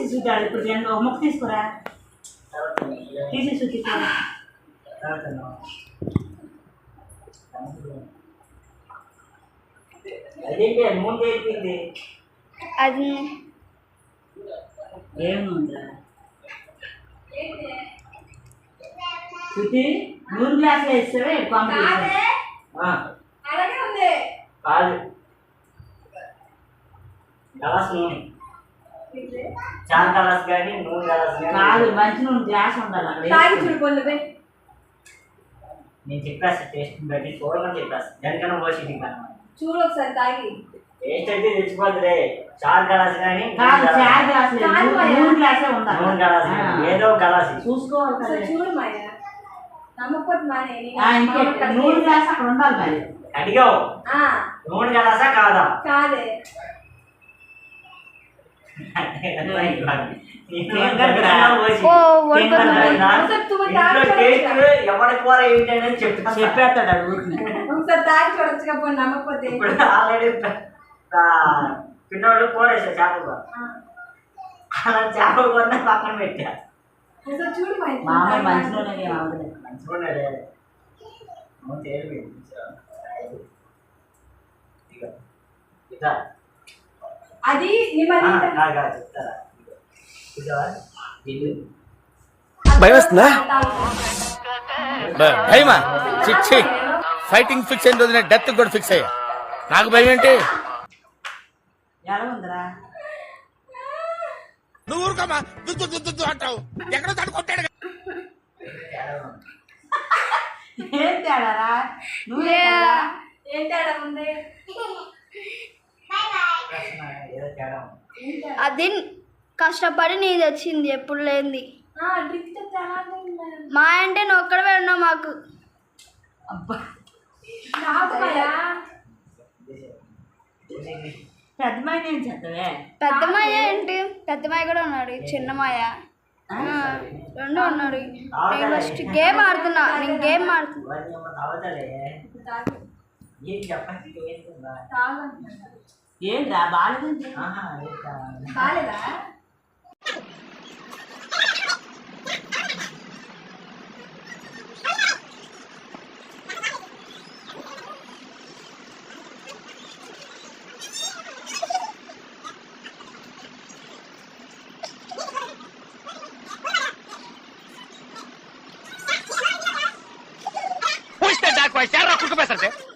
చూడాలి ఇప్పుడు రెండు ఒక ముక్క తీసుకురా తీసి చూపిస్తాను అది ఏముందా శృతి 100 గ్లాసులు వేస్తావే కాంపిటీషన్ కాదు గ్లాస్ నూనె చార్ గ్లాస్ కానీ నూనె గ్లాస్ కానీ కాదు మంచి నూనె గ్లాస్ ఉండాలి నేను చెప్పేస్తా టేస్ట్ బట్టి చూడమని చెప్పేస్తా దానికన్నా పోసి చూడు ఒకసారి తాగి టేస్ట్ అయితే తెచ్చిపోతుంది చార్ గ్లాస్ కానీ కాదు చార్ గ్లాస్ నూనె గ్లాసే ఉండాలి నూనె గ్లాస్ ఏదో గ్లాస్ చూసుకోవాలి కదా చూడు మాయ నమ్మకపోతే మానే నూనె గ్లాస్ అక్కడ ఉండాలి మరి అడిగావు నూనె గ్లాసా కాదా కాదే ఎవరి కూర ఏంటనేది చెప్పేస్తాడు అడుగుతుంది ఒకసారి తాగి చూడొచ్చుగా పోయి నమ్మకపోతే ఆల్రెడీ పిన్నోళ్ళు కూర వేసారు చేపల కూర అలా చేపల కూర పక్కన పెట్టా ఒకసారి చూడు మా అమ్మాయి మంచిలోనే అవలేదు మంచిగున్నాడే తేలిపోయింది ఇట్లా అది నిమ్మది చెప్తారా భయం వస్తుందా భయమా చిచ్చి ఫైటింగ్ ఫిక్స్ అయిన రోజున డెత్ కూడా ఫిక్స్ అయ్యా నాకు భయం ఏంటి ఎలా ఉందిరా నువ్వు ఊరుకోమా దుద్దు దుద్దు దుద్దు అంటావు ఎక్కడో తడుకుంటాడు ఏం తేడారా నువ్వే ఏం తేడా ఉంది అది కష్టపడి నీది వచ్చింది ఎప్పుడు లేనిది మా అంటే నువ్వు ఒక్కడవే ఉన్నావు మాకు అబ్బా పెద్దమాయ ఏం చేస్తావే పెద్దమాయ ఏంటి పెద్దమాయ కూడా ఉన్నాడు చిన్నమాయ రెండు ఉన్నాడు నేను ఫస్ట్ గేమ్ ఆడుతున్నా నేను గేమ్ ఆడుతున్నా ఏంట్రా బాగాలేదు బాలేదా Push the dark, why? Sarah, cook up, sir.